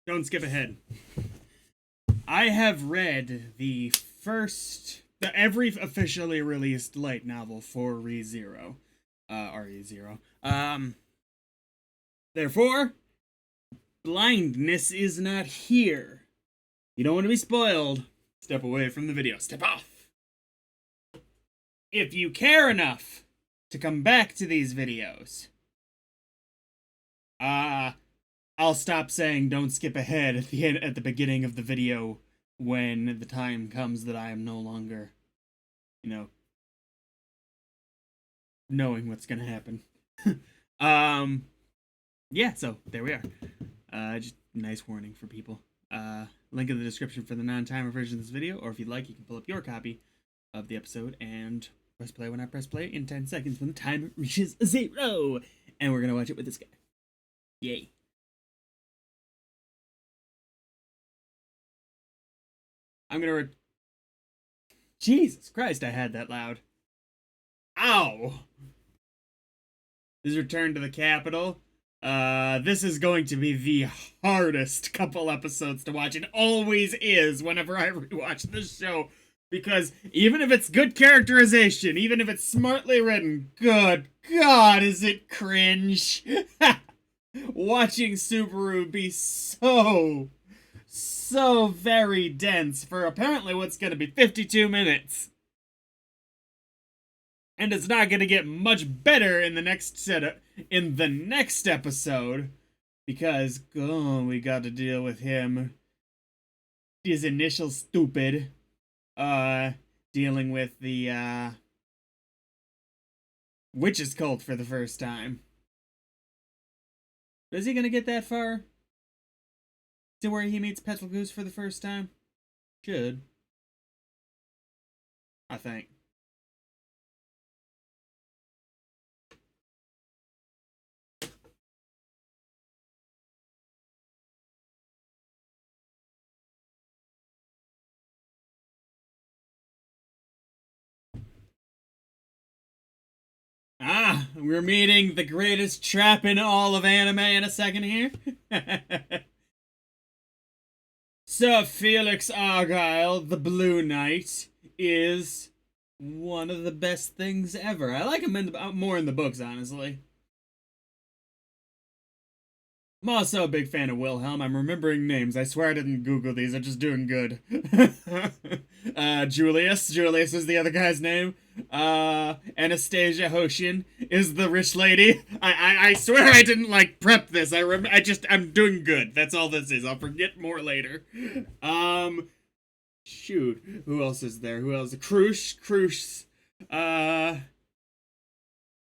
Don't skip ahead. I have read every officially released light novel for ReZero. RE0. Therefore, blindness is not here. You don't want to be spoiled. Step away from the video. Step off. If you care enough to come back to these videos, I'll stop saying don't skip ahead at the beginning of the video when the time comes that I am no longer, knowing what's gonna happen. Yeah, so there we are. Just nice warning for people. Link in the description for the non-timer version of this video, or if you'd like, you can pull up your copy of the episode and press play when I press play in 10 seconds when the timer reaches 0. And we're gonna watch it with this guy. Yay. I'm gonna Jesus Christ, I had that loud. Ow! This is Return to the Capital. This is going to be the hardest couple episodes to watch. It always is whenever I rewatch this show. Because even if it's good characterization, even if it's smartly written, good God, is it cringe? Watching Subaru be so very dense for apparently what's going to be 52 minutes. And it's not going to get much better in the next episode because we got to deal with him. His initial stupid dealing with the witch's cult for the first time. Is he going to get that far? To where he meets Petal Goose for the first time? Should. I think. We're meeting the greatest trap in all of anime in a second here. Sir Felix Argyle, the Blue Knight, is one of the best things ever. I like him more in the books, honestly. I'm also a big fan of Wilhelm. I'm remembering names. I swear I didn't Google these. I'm just doing good. Julius. Julius is the other guy's name. Anastasia Hoshin is the rich lady. I swear I didn't, prep this. I'm doing good. That's all this is. I'll forget more later. Shoot. Who else is there? Who else? Krush.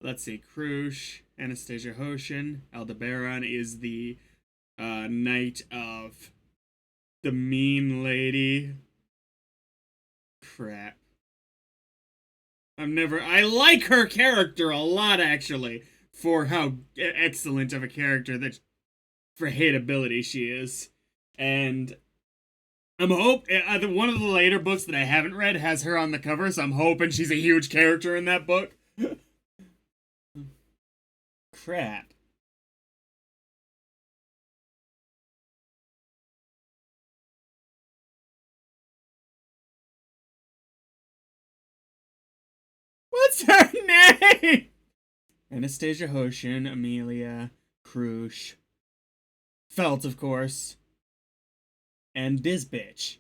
Let's see. Krush. Anastasia Hoshin. Aldebaran is the knight of the mean lady. Crap. I like her character a lot, actually, for how excellent of a character for hateability she is. And I'm one of the later books that I haven't read has her on the cover, so I'm hoping she's a huge character in that book. Crap. What's her name? Anastasia Hoshin, Amelia, Krush, Felt, of course, and this bitch.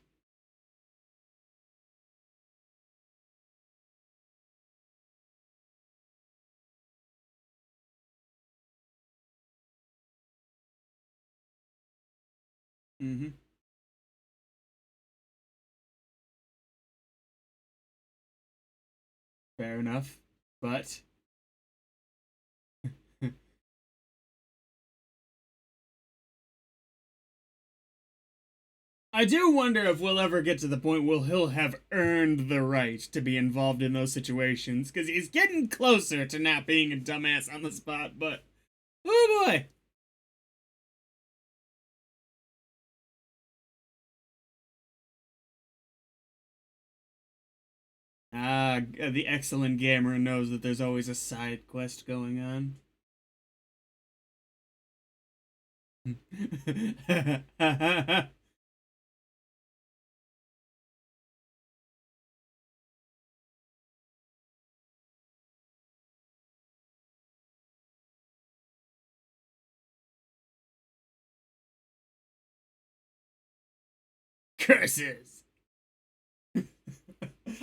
Mm-hmm. Fair enough, but I do wonder if we'll ever get to the point where he'll have earned the right to be involved in those situations, because he's getting closer to not being a dumbass on the spot, but oh boy. The excellent gamer knows that there's always a side quest going on. Curses.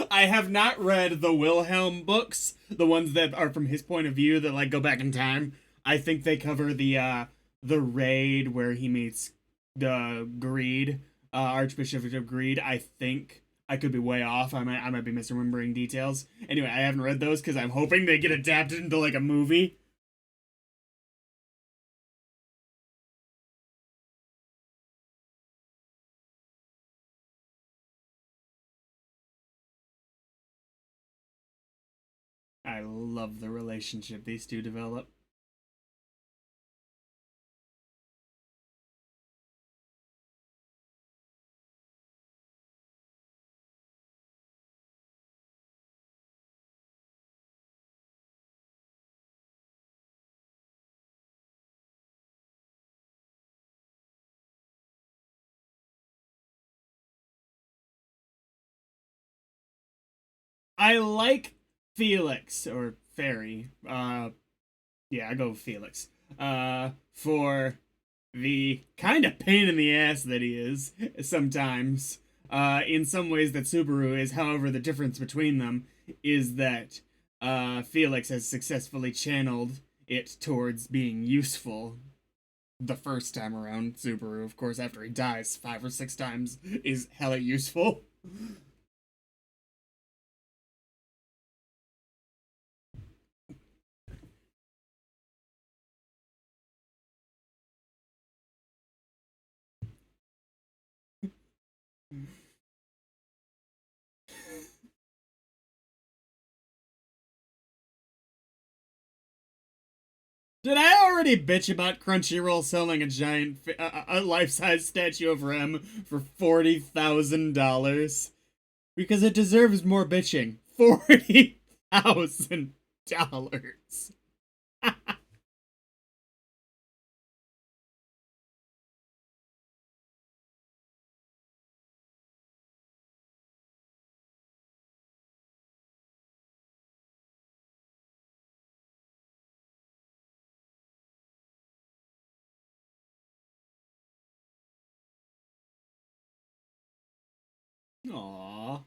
I have not read the Wilhelm books, the ones that are from his point of view that like go back in time. I think they cover the raid where he meets the Greed, Archbishop of Greed. I think I could be way off. I might be misremembering details. Anyway, I haven't read those because I'm hoping they get adapted into like a movie. I love the relationship these two develop. I like Felix or Fairy. Yeah, I go with Felix. For the kind of pain in the ass that he is sometimes. In some ways that Subaru is. However, the difference between them is that Felix has successfully channeled it towards being useful the first time around. Subaru, of course, after he dies 5 or 6 times, is hella useful. Did I already bitch about Crunchyroll selling a giant, a life-size statue of Rem for $40,000? Because it deserves more bitching. $40,000. Aww.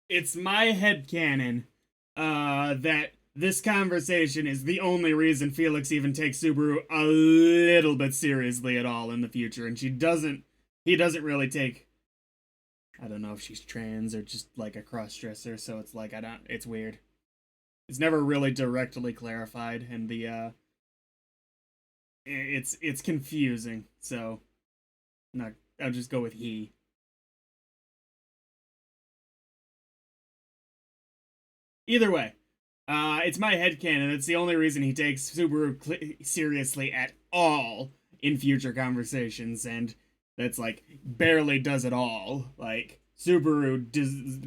It's my headcanon that this conversation is the only reason Felix even takes Subaru a little bit seriously at all in the future, and he doesn't really take. I don't know if she's trans or just like a cross dresser, so it's like I don't. It's weird. It's never really directly clarified, and it's confusing. So, not. I'll just go with he. Either way, it's my headcanon. It's the only reason he takes Subaru seriously at all in future conversations, and that's like barely does it all. Like Subaru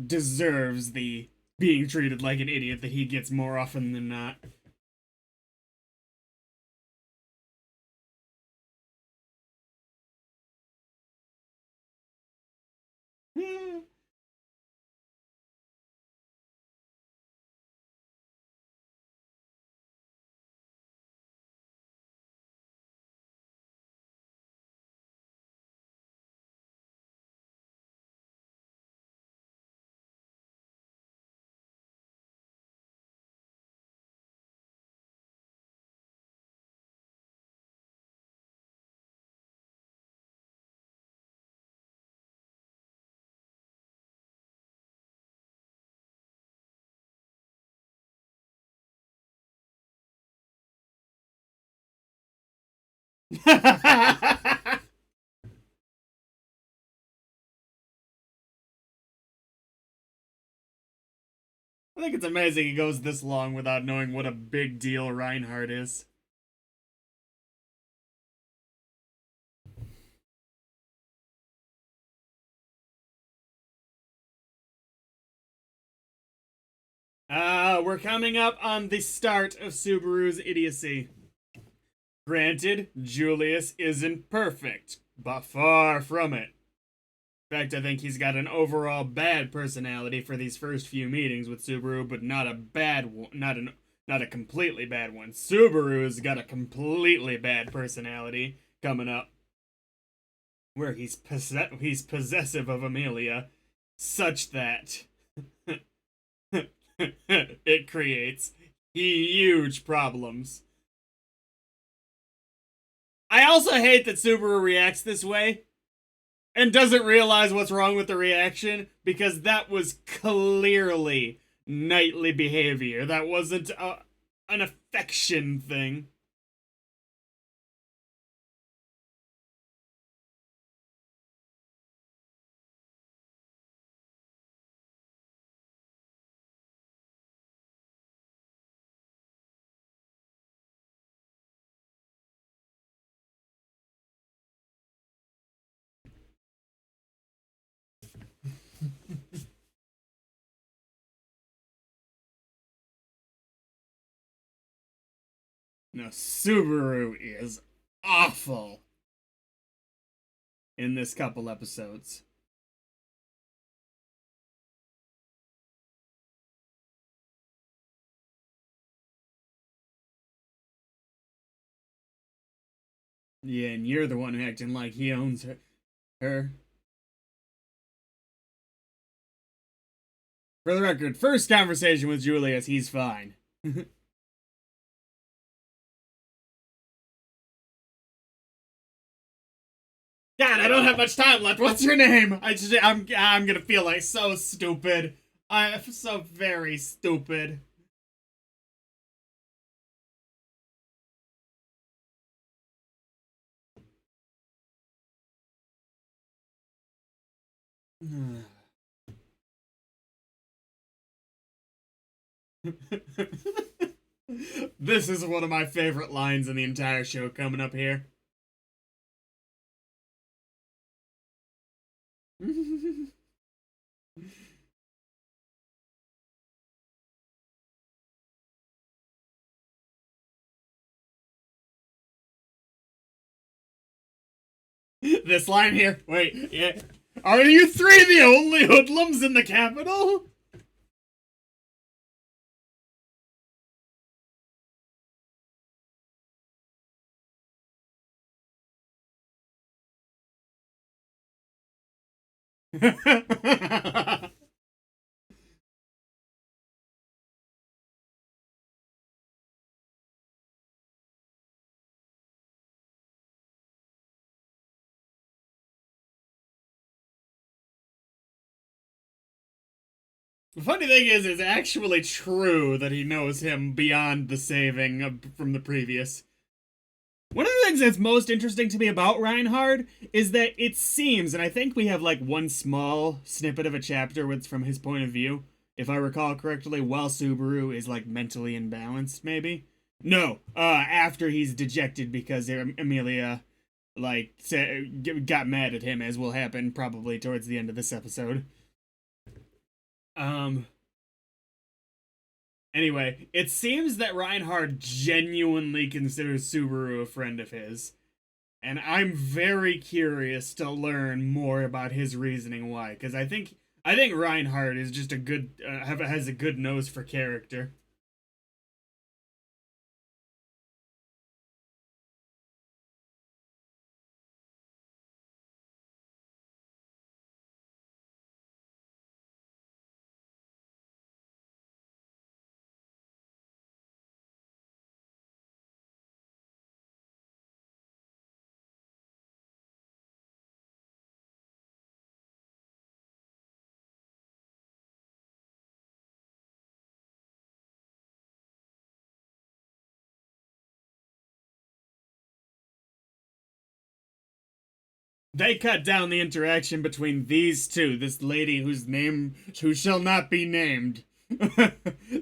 deserves the being treated like an idiot that he gets more often than not. I think it's amazing he goes this long without knowing what a big deal Reinhardt is. We're coming up on the start of Subaru's idiocy. Granted, Julius isn't perfect, but far from it. In fact, I think he's got an overall bad personality for these first few meetings with Subaru, but not a bad one, not a completely bad one. Subaru's got a completely bad personality coming up, where he's possessive of Amelia, such that it creates huge problems. I also hate that Subaru reacts this way and doesn't realize what's wrong with the reaction, because that was clearly knightly behavior. That wasn't an affection thing. No, Subaru is awful in this couple episodes. Yeah, and you're the one acting like he owns her. For the record, first conversation with Julius, he's fine. God, I don't have much time left. What's your name? I'm gonna feel like so stupid. I'm so very stupid. This is one of my favorite lines in the entire show coming up here. This line here. Wait, yeah. Are you three the only hoodlums in the capital? The funny thing is, it's actually true that he knows him beyond the saving from the previous. One of the things that's most interesting to me about Reinhard is that it seems, and I think we have like one small snippet of a chapter with from his point of view, if I recall correctly, while Subaru is like mentally imbalanced, maybe. No, after he's dejected because Amelia like got mad at him, as will happen probably towards the end of this episode. Um. Anyway, it seems that Reinhard genuinely considers Subaru a friend of his, and I'm very curious to learn more about his reasoning why. Because I think Reinhard is just a good has a good nose for character. They cut down the interaction between these two, this lady who shall not be named,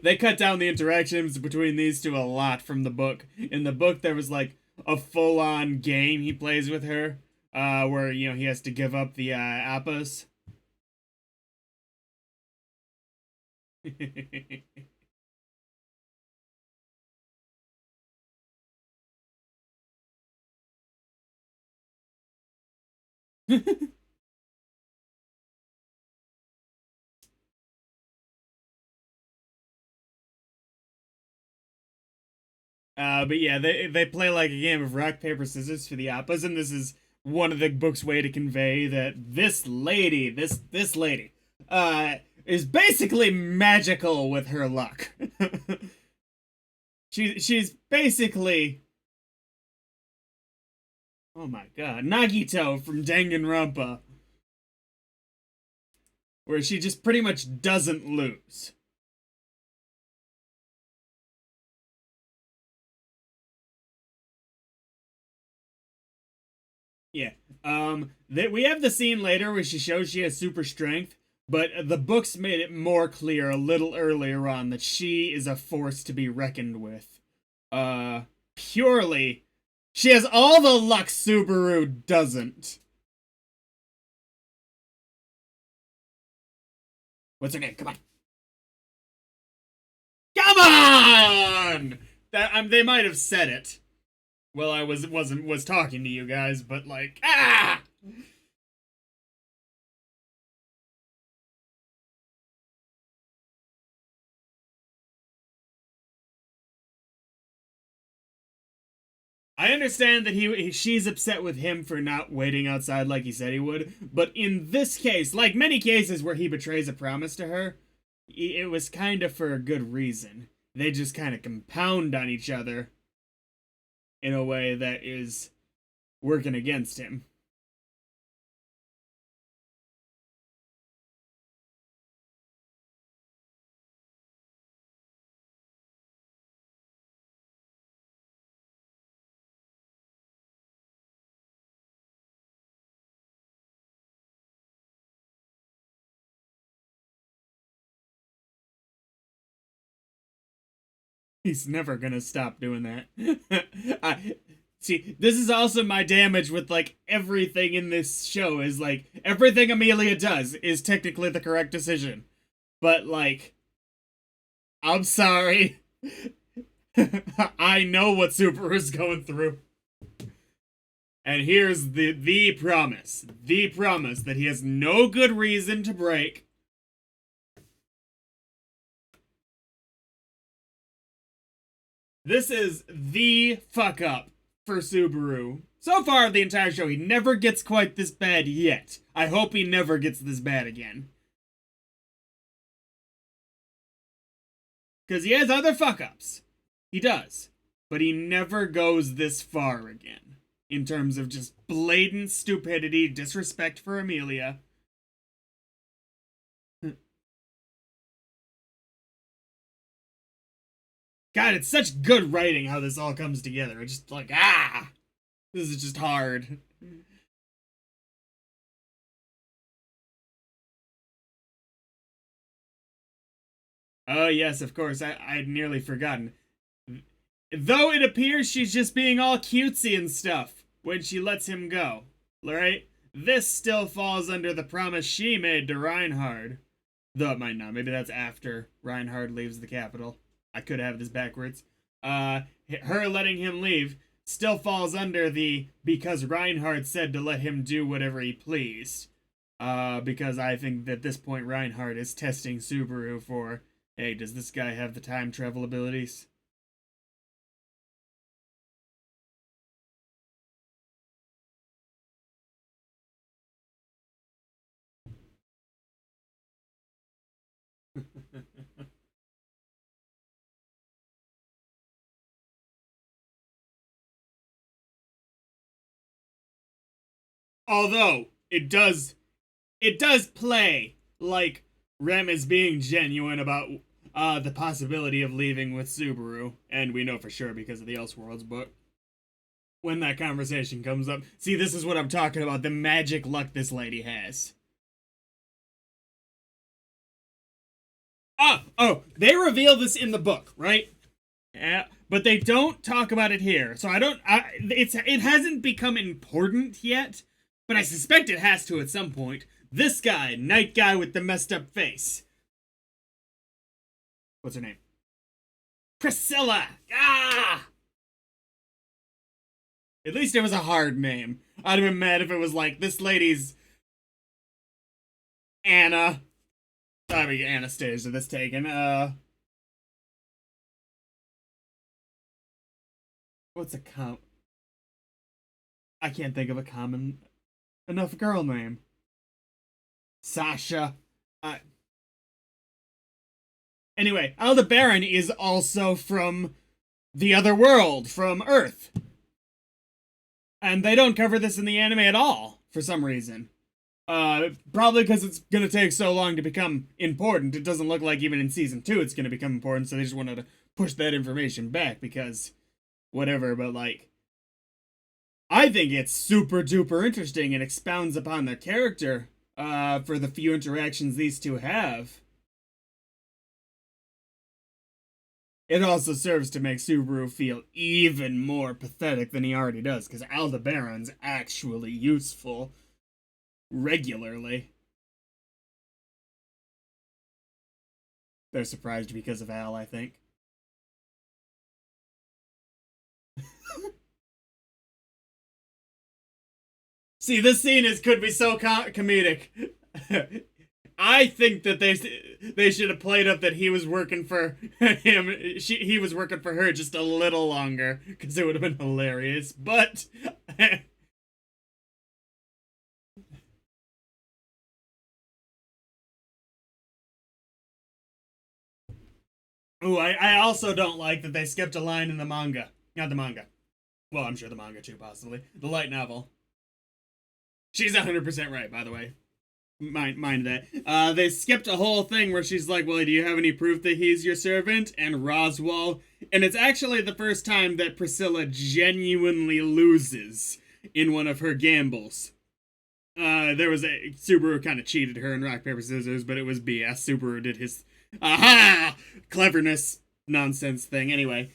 They cut down the interactions between these two a lot from the book. In the book, there was like a full-on game he plays with her, where he has to give up the apples. But yeah, they play like a game of rock paper scissors for the apples, and this is one of the book's way to convey that this lady, uh, is basically magical with her luck. She's basically, oh my god, Nagito from Danganronpa, where she just pretty much doesn't lose. Yeah. That we have the scene later where she shows she has super strength, but the books made it more clear a little earlier on that she is a force to be reckoned with. Purely, she has all the luck Subaru doesn't. What's her name? Come on. Come on! They might have said it. Well, I was talking to you guys, but like, ah! I understand that she's upset with him for not waiting outside like he said he would, but in this case, like many cases where he betrays a promise to her, it was kind of for a good reason. They just kind of compound on each other in a way that is working against him. He's never gonna stop doing that. See, this is also my damage with like everything in this show is like everything Amelia does is technically the correct decision. But like, I'm sorry. I know what Subaru's going through. And here's the promise. The promise that he has no good reason to break. This is the fuck up for Subaru. So far, the entire show, he never gets quite this bad yet. I hope he never gets this bad again. Because he has other fuck ups. He does. But he never goes this far again. In terms of just blatant stupidity, disrespect for Amelia. God, it's such good writing how this all comes together. It's just like, this is just hard. Oh, yes, of course. I'd nearly forgotten. Though it appears she's just being all cutesy and stuff when she lets him go. Right? This still falls under the promise she made to Reinhard. Though it might not. Maybe that's after Reinhard leaves the capital. I could have this backwards. Her letting him leave still falls under the because Reinhard said to let him do whatever he pleased. Because I think that at this point Reinhard is testing Subaru for, hey, does this guy have the time travel abilities? Although it does play like Rem is being genuine about the possibility of leaving with Subaru, and we know for sure because of the Elseworlds book. When that conversation comes up, see, this is what I'm talking about, the magic luck this lady has. Oh, they reveal this in the book, right? Yeah, but they don't talk about it here. So it hasn't become important yet, but I suspect it has to at some point. This guy, night guy with the messed up face. What's her name? Priscilla. Ah! At least it was a hard name. I'd have been mad if it was like, this lady's Anna. I mean, Anastasia, that's taken. What's a I can't think of a common enough girl name. Sasha. Uh, anyway, Aldebaran is also from the other world, from Earth. And they don't cover this in the anime at all, for some reason. Probably because it's gonna take so long to become important. It doesn't look like even in season 2 it's gonna become important, so they just wanted to push that information back because whatever, but like I think it's super duper interesting and expounds upon their character, for the few interactions these two have. It also serves to make Subaru feel even more pathetic than he already does, because Aldebaran's actually useful regularly. They're surprised because of Al, I think. See, this scene could be so comedic. I think that they should have played up that he was working for him. He was working for her just a little longer because it would have been hilarious. But ooh, I also don't like that they skipped a line in the manga. Not the manga. Well, I'm sure the manga too, possibly. The light novel. She's 100% right, by the way. Mind that. They skipped a whole thing where she's like, well, do you have any proof that he's your servant? And Roswell. And it's actually the first time that Priscilla genuinely loses in one of her gambles. There was Subaru kind of cheated her in rock, paper, scissors, but it was BS. Subaru did his, aha! Cleverness nonsense thing. Anyway,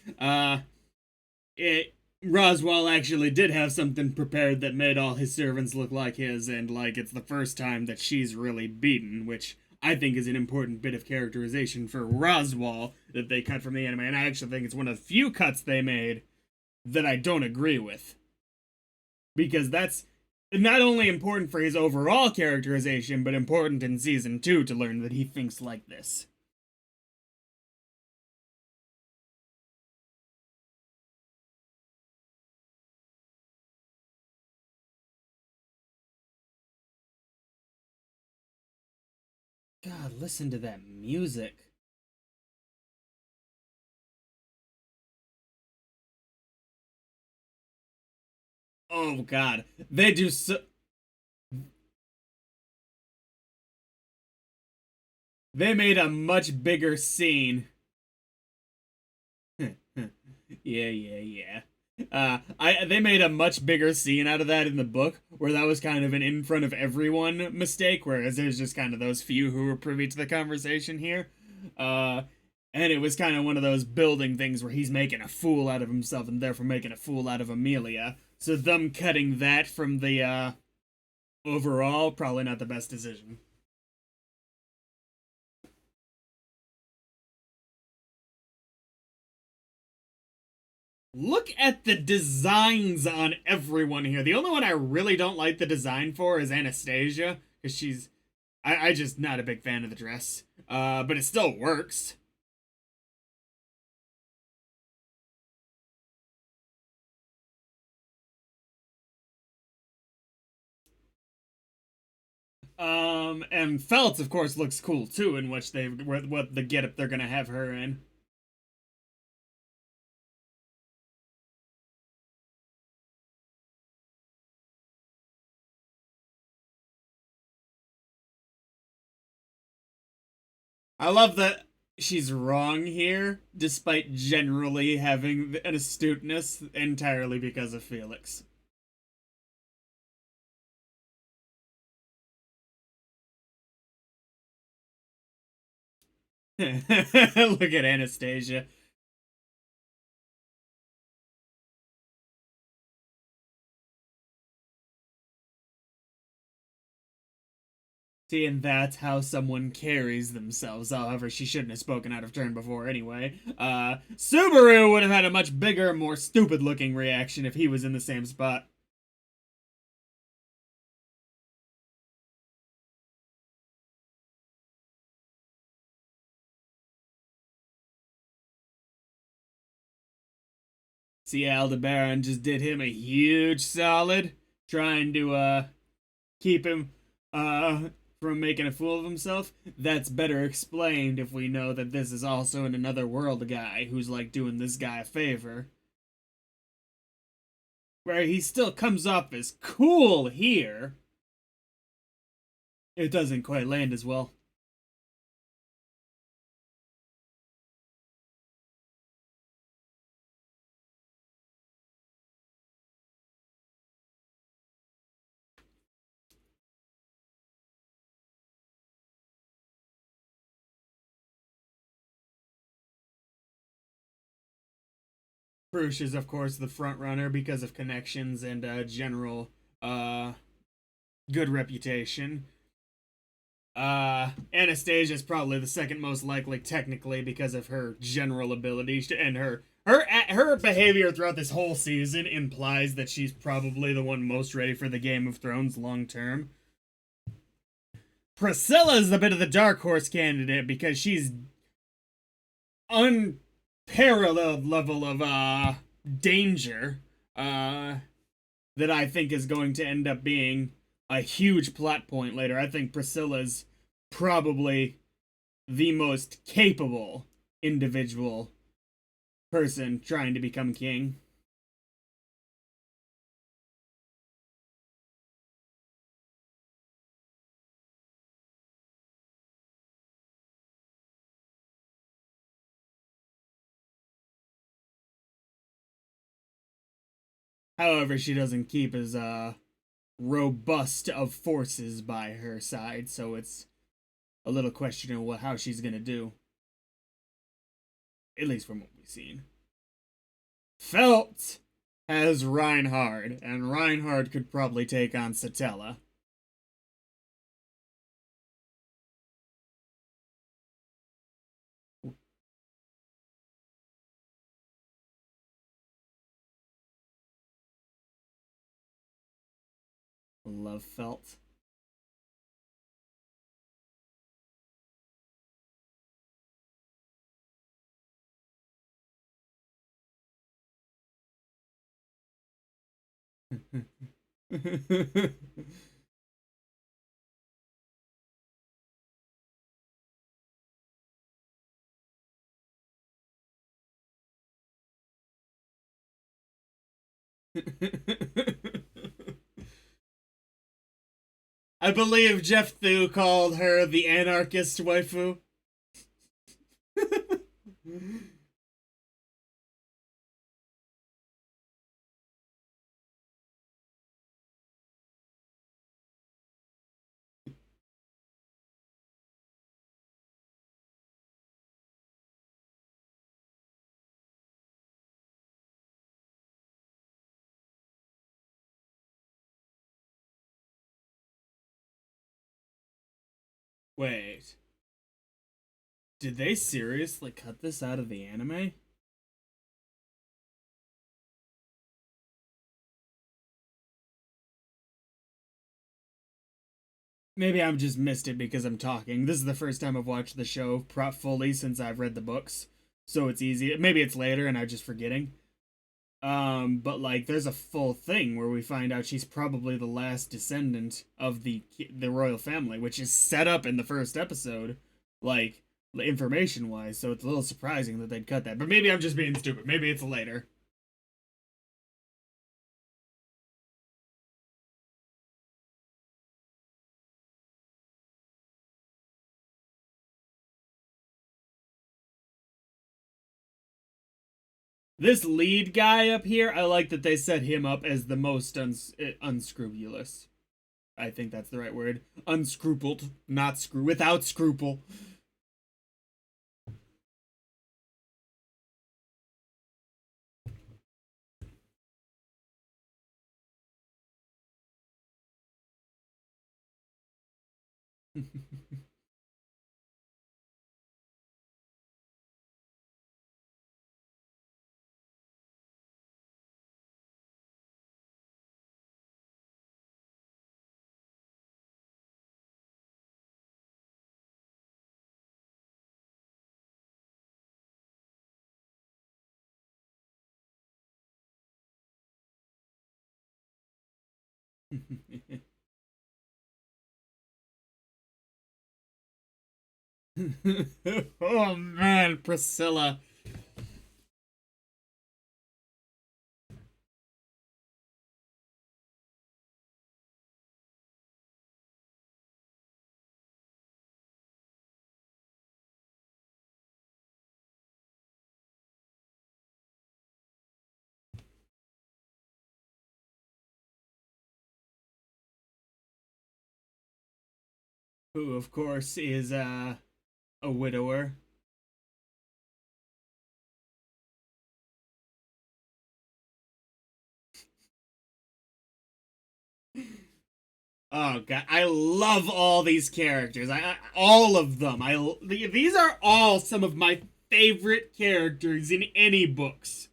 Roswell actually did have something prepared that made all his servants look like his, and like it's the first time that she's really beaten, which I think is an important bit of characterization for Roswell that they cut from the anime, and I actually think it's one of the few cuts they made that I don't agree with. Because that's not only important for his overall characterization, but important in season 2 to learn that he thinks like this. God, listen to that music. Oh God, they do so. They made a much bigger scene. Yeah. They made a much bigger scene out of that in the book, where that was kind of an in front of everyone mistake, whereas there's just kind of those few who were privy to the conversation here. Uh, and it was kind of one of those building things where he's making a fool out of himself and therefore making a fool out of Amelia. So them cutting that from the overall, probably not the best decision. Look at the designs on everyone here. The only one I really don't like the design for is Anastasia, because I just not a big fan of the dress. But it still works. And Felt, of course, looks cool too, in which what the getup they're gonna have her in. I love that she's wrong here, despite generally having an astuteness entirely because of Felix. Look at Anastasia. See, and that's how someone carries themselves. However, she shouldn't have spoken out of turn before anyway. Subaru would have had a much bigger, more stupid looking reaction if he was in the same spot. See, Aldebaran just did him a huge solid, trying to keep him from making a fool of himself. That's better explained if we know that this is also an another world guy who's like doing this guy a favor. Where he still comes off as cool here, it doesn't quite land as well. Prush is, of course, the front runner because of connections and general uh, good reputation. Anastasia is probably the second most likely technically because of her general ability and her behavior throughout this whole season implies that she's probably the one most ready for the Game of Thrones long term. Priscilla is a bit of the dark horse candidate because she's unparalleled level of danger that I think is going to end up being a huge plot point later. I think Priscilla's probably the most capable individual person trying to become king. However, she doesn't keep as robust of forces by her side, so it's a little questionable how she's gonna do. At least from what we've seen. Felt has Reinhard, and Reinhard could probably take on Satella. Love Felt. I believe Jeff Thu called her the anarchist waifu. Wait, did they seriously cut this out of the anime? Maybe I've just missed it because I'm talking. This is the first time I've watched the show fully since I've read the books, so it's easy. Maybe it's later and I'm just forgetting. But like, there's a full thing where we find out she's probably the last descendant of the royal family, which is set up in the first episode, like information wise. So it's a little surprising that they'd cut that. But maybe I'm just being stupid. Maybe it's later. This lead guy up here, I like that they set him up as the most unscrupulous. I think that's the right word. Unscrupled, not screw without scruple. Oh man, Priscilla. Who, of course, is a widower. Oh god, I love all these characters. All of them. These are all some of my favorite characters in any books.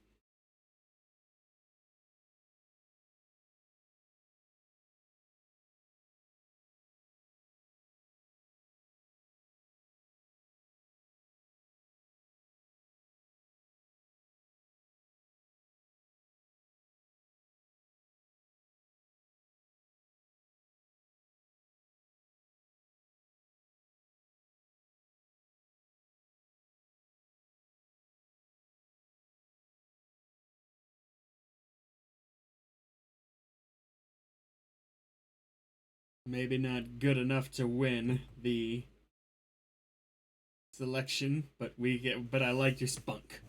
Maybe not good enough to win the selection, but I like your spunk.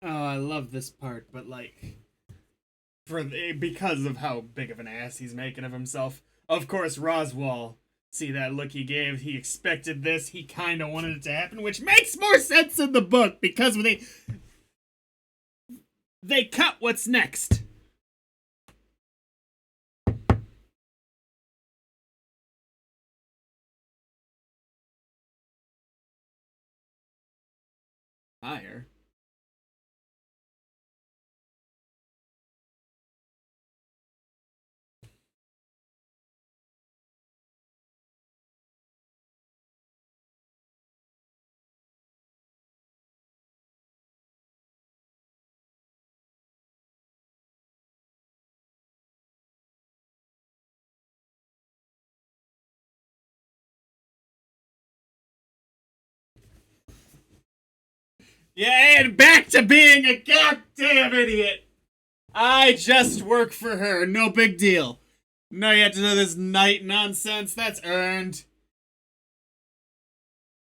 Oh, I love this part, but like because of how big of an ass he's making of himself. Of course, Roswell. See that look he gave? He expected this. He kind of wanted it to happen, which makes more sense in the book because they cut what's next. Higher. Yeah, and back to being a goddamn idiot. I just work for her. No big deal. No, you have to know this knight nonsense. That's earned.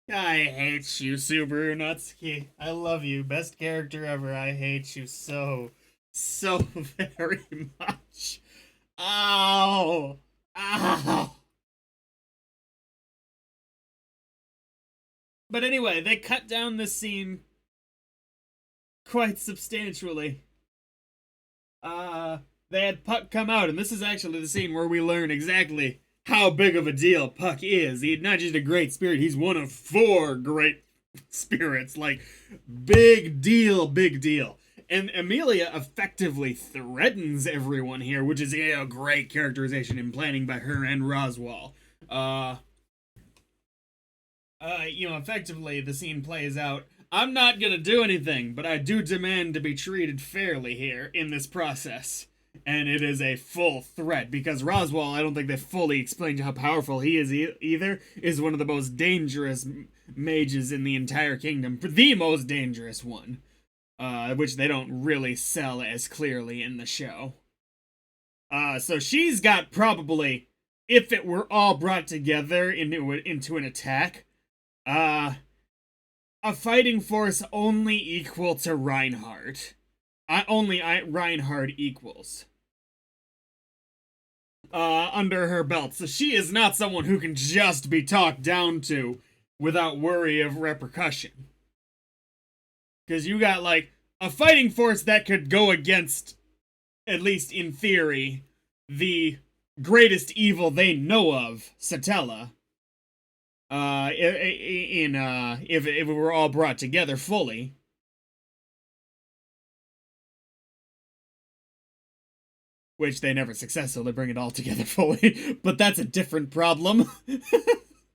I hate you, Subaru Natsuki. I love you. Best character ever. I hate you so very much. Ow. Ow. But anyway, they cut down this scene quite substantially. They had Puck come out, and this is actually the scene where we learn exactly how big of a deal Puck is. He's not just a great spirit, he's one of 4 great spirits. Like, big deal, big deal. And Amelia effectively threatens everyone here, which is a great characterization and planning by her and Roswell. Effectively the scene plays out. I'm not gonna do anything, but I do demand to be treated fairly here in this process. And it is a full threat because Roswell, I don't think they fully explained how powerful he is either, is one of the most dangerous mages in the entire kingdom. The most dangerous one. Which they don't really sell as clearly in the show. So she's got probably, if it were all brought together into an attack, uh, a fighting force only equal to Reinhardt. Reinhardt equals. Under her belt. So she is not someone who can just be talked down to without worry of repercussion. Because you got, like, a fighting force that could go against, at least in theory, the greatest evil they know of, Satella. If it were all brought together fully. Which they never successfully bring it all together fully, but that's a different problem.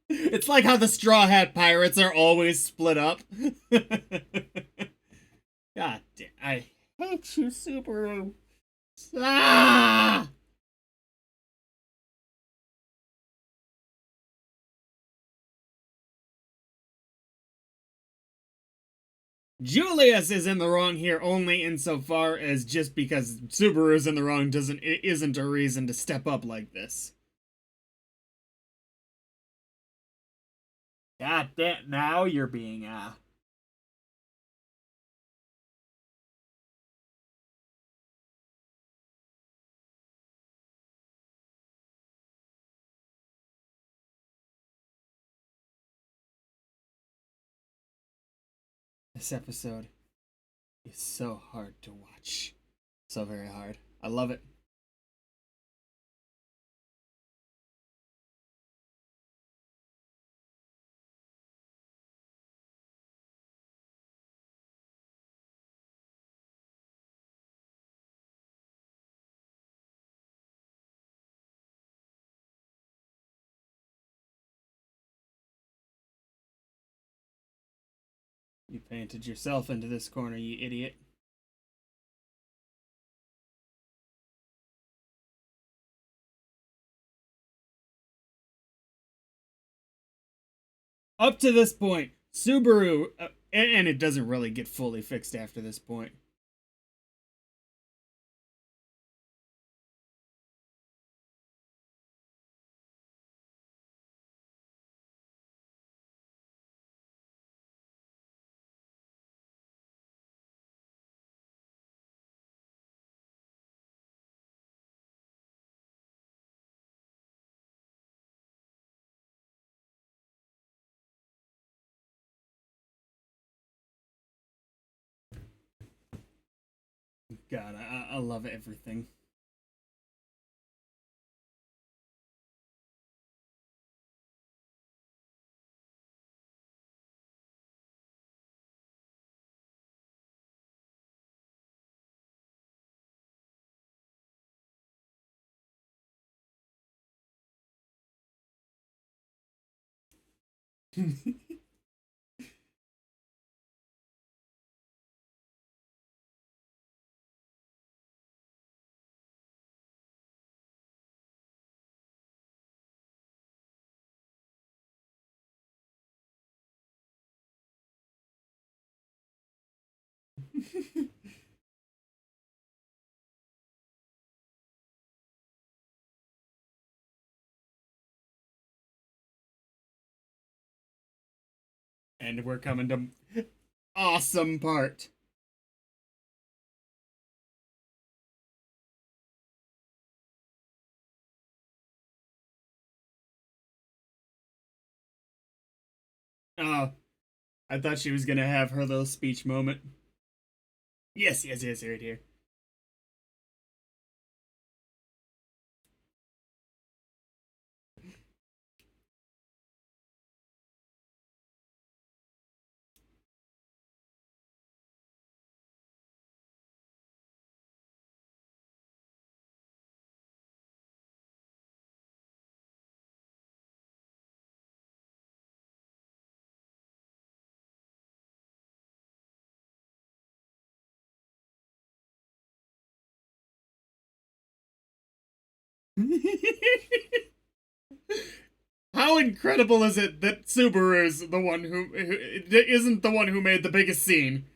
It's like how the Straw Hat Pirates are always split up. God damn, I hate you, Subaru. Ah! Julius is in the wrong here only insofar as just because Subaru's in the wrong isn't a reason to step up like this. God damn, now you're being This episode is so hard to watch. So very hard. I love it. You painted yourself into this corner, you idiot. Up to this point, Subaru, and it doesn't really get fully fixed after this point. God, I love everything. And we're coming to awesome part. Oh, I thought she was gonna have her little speech moment. Yes, yes, yes, right here. How incredible is it that Subaru is the one who isn't the one who made the biggest scene?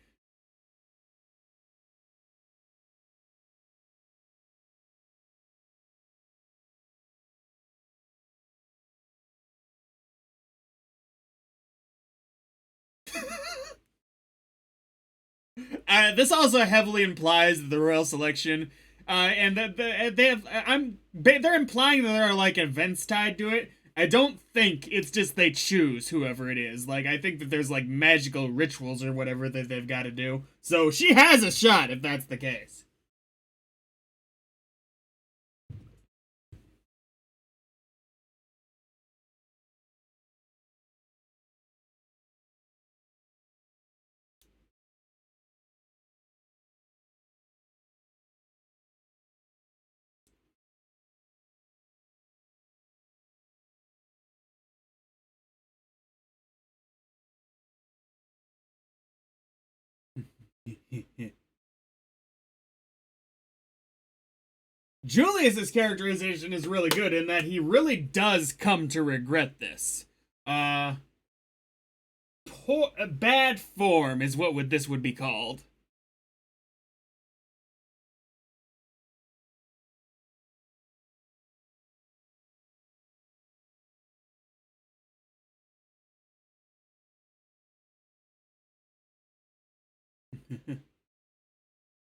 This also heavily implies the royal selection, and that they have. They're implying that there are like events tied to it. I don't think it's just they choose whoever it is. Like I think that there's like magical rituals or whatever that they've got to do. So she has a shot if that's the case. Julius's characterization is really good in that he really does come to regret this. Uh, bad form is what this would be called.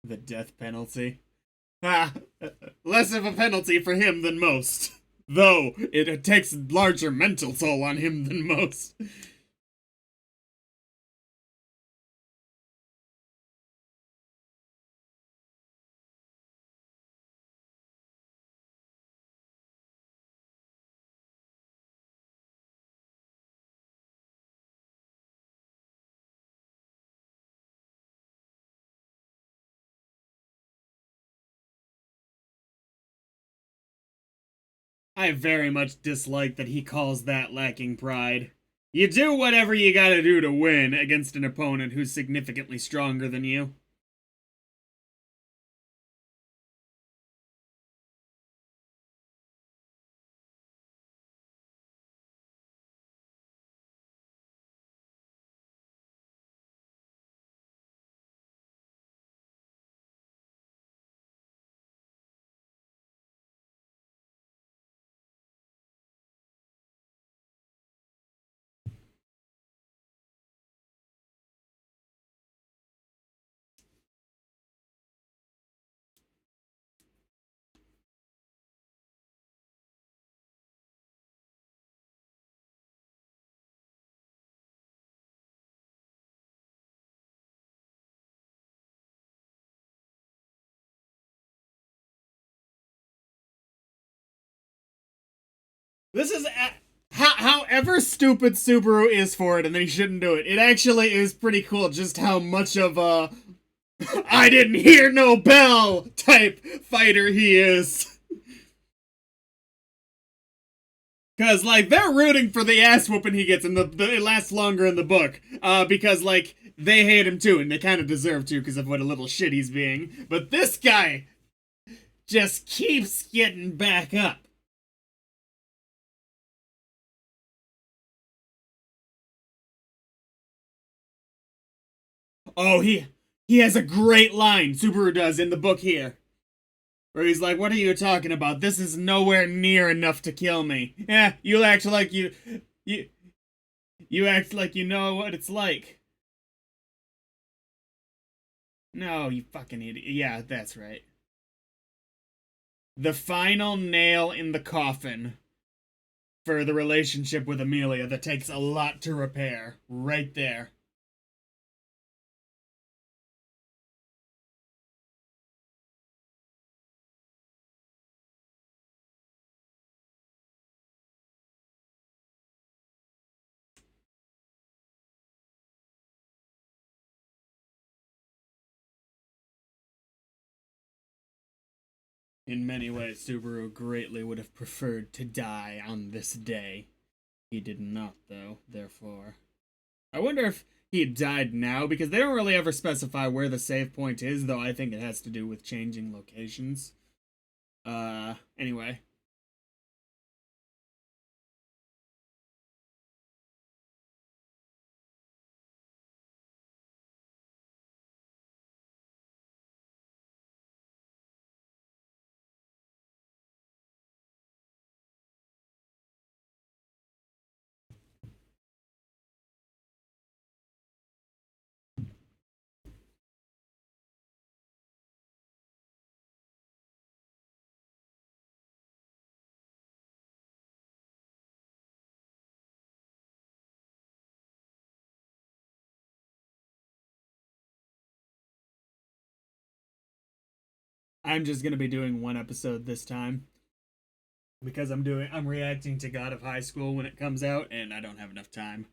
The death penalty. Ah, less of a penalty for him than most. Though it takes larger mental toll on him than most. I very much dislike that he calls that lacking pride. You do whatever you gotta do to win against an opponent who's significantly stronger than you. This is however stupid Subaru is for it, and then he shouldn't do it. It actually is pretty cool just how much of a I didn't hear no bell type fighter he is. Cause like they're rooting for the ass whooping he gets, and it lasts longer in the book. Because like they hate him too, and they kind of deserve to because of what a little shit he's being. But this guy just keeps getting back up. Oh, he has a great line. Subaru does in the book here, where he's like, "What are you talking about? This is nowhere near enough to kill me." Yeah, you act like you you act like you know what it's like. No, you fucking idiot. Yeah, that's right. The final nail in the coffin for the relationship with Amelia that takes a lot to repair. Right there. In many ways, Subaru greatly would have preferred to die on this day. He did not, though, therefore. I wonder if he had died now, because they don't really ever specify where the save point is, though I think it has to do with changing locations. Anyway. I'm just gonna be doing one episode this time because I'm reacting to God of High School when it comes out, and I don't have enough time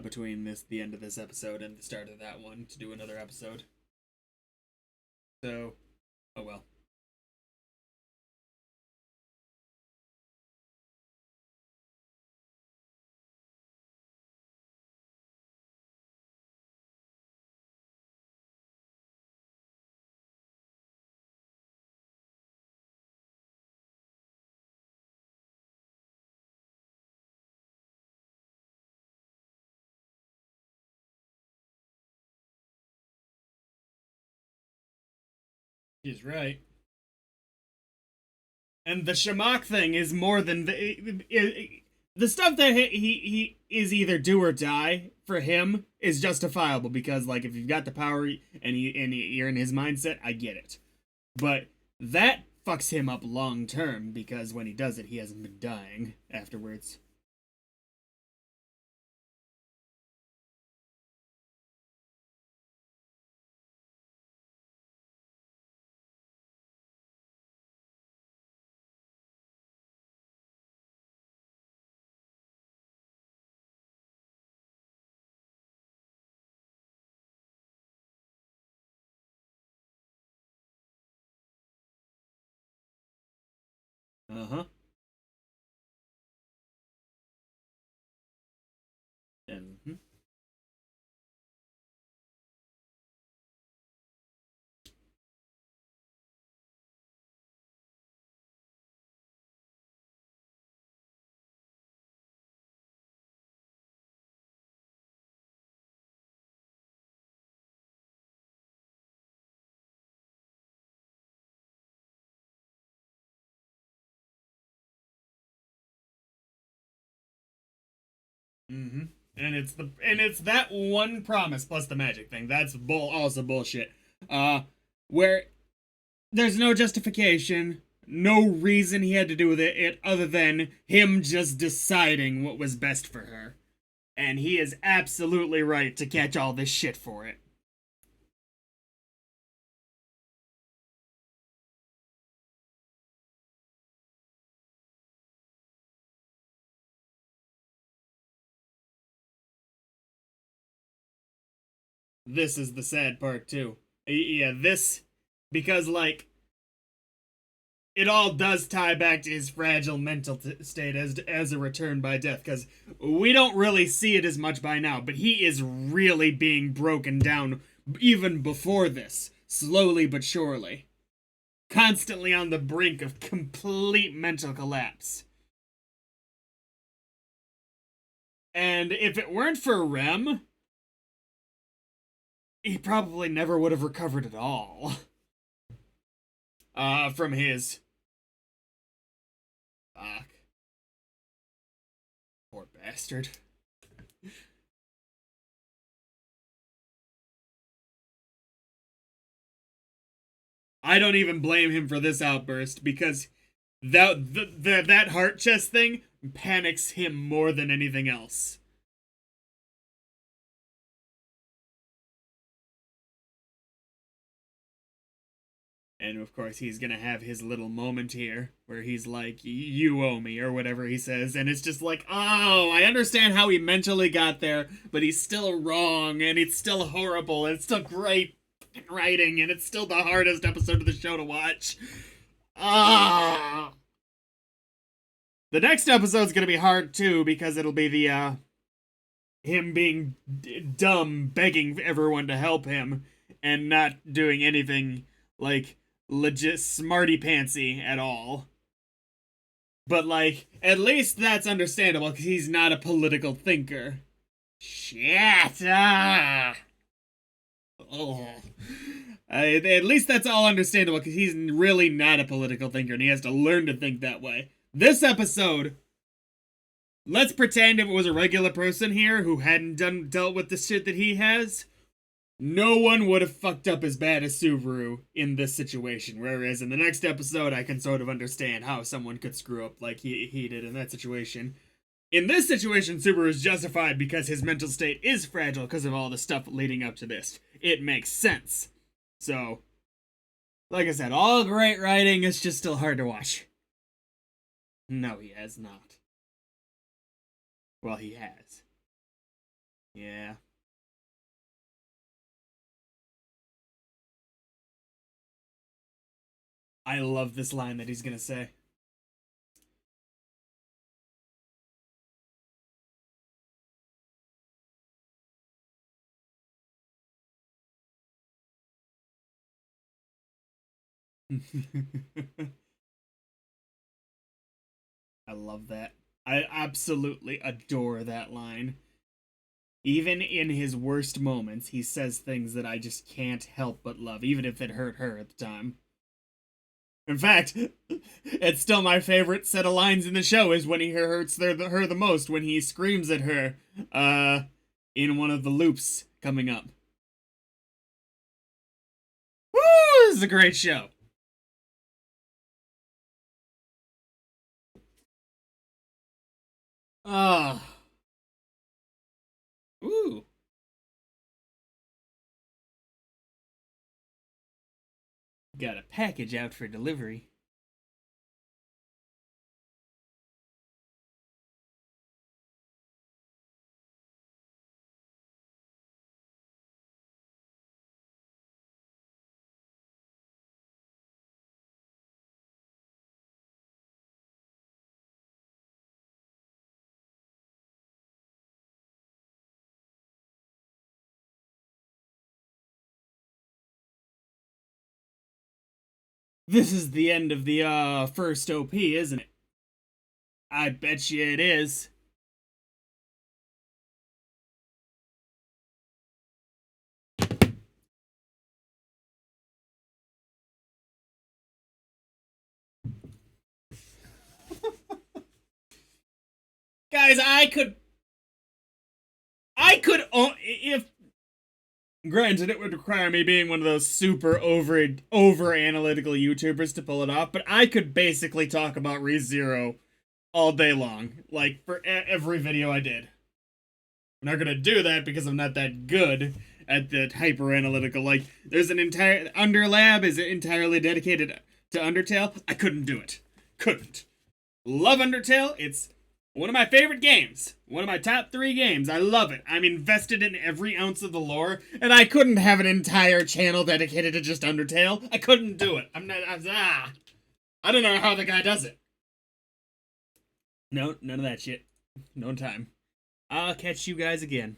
between the end of this episode and the start of that one to do another episode. So, oh well. He's right. And the Shamak thing is more than the stuff that he is either do or die for him is justifiable because like if you've got the power and you're in his mindset, I get it. But that fucks him up long term because when he does it, he hasn't been dying afterwards. Uh huh. Mm-hmm. Mm-hmm. And it's that one promise plus the magic thing. That's also bullshit. Where there's no justification, no reason he had to do with it other than him just deciding what was best for her. And he is absolutely right to catch all this shit for it. This is the sad part too. Yeah, this because like it all does tie back to his fragile mental state as a return by death because we don't really see it as much by now, but he is really being broken down even before this, slowly but surely, constantly on the brink of complete mental collapse. And if it weren't for Rem, he probably never would have recovered at all. From his fuck. Poor bastard. I don't even blame him for this outburst because that heart chest thing panics him more than anything else. And of course, he's gonna have his little moment here where he's like, "You owe me," or whatever he says, and it's just like, oh, I understand how he mentally got there, but he's still wrong, and it's still horrible, and it's still great writing, and it's still the hardest episode of the show to watch. Ah. The next episode's gonna be hard too because it'll be the him being dumb, begging everyone to help him, and not doing anything like legit smarty pantsy at all. But like, at least that's understandable because he's not a political thinker. Shit. Ah. Oh. At least that's all understandable because he's really not a political thinker and he has to learn to think that way. This episode, let's pretend if it was a regular person here who hadn't dealt with the shit that he has, no one would have fucked up as bad as Subaru in this situation. Whereas in the next episode, I can sort of understand how someone could screw up like he did in that situation. In this situation, Subaru is justified because his mental state is fragile because of all the stuff leading up to this. It makes sense. So, Like I said, all great writing, it's just still hard to watch. No, he has not. Well, he has. Yeah. I love this line that he's gonna say. I love that. I absolutely adore that line. Even in his worst moments, he says things that I just can't help but love, even if it hurt her at the time. In fact, it's still my favorite set of lines in the show is when he hurts her the most, when he screams at her in one of the loops coming up. Woo! This is a great show. Ah. Ooh. Got a package out for delivery. This is the end of the first OP, isn't it? I bet you it is. Guys, if granted it would require me being one of those super over analytical YouTubers to pull it off, but I could basically talk about ReZero all day long, like for every video I did. I'm not gonna do that because I'm not that good at the hyper analytical. Like, there's an entire Underlab is entirely dedicated to Undertale. I couldn't do it. Couldn't. Love Undertale. It's one of my favorite games. One of my top 3 games. I love it. I'm invested in every ounce of the lore, and I couldn't have an entire channel dedicated to just Undertale. I couldn't do it. I don't know how the guy does it. No, none of that shit. No time. I'll catch you guys again.